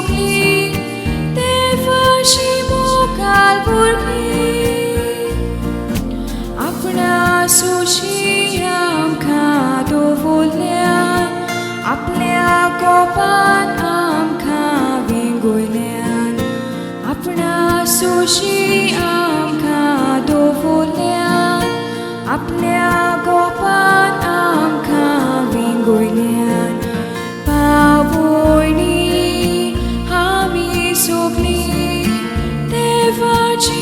सोगली देवाची मोगाल भुरगीं आपणा सुशी आमकां दवरल्यान आपल्या गोपान आमकां विंगोयल्यान आपणा सुशी आमकां दवरल्यान आपल्या गोपान आमकां विंगोयल्यान भाव भयणी आमी सोगलीं देवाची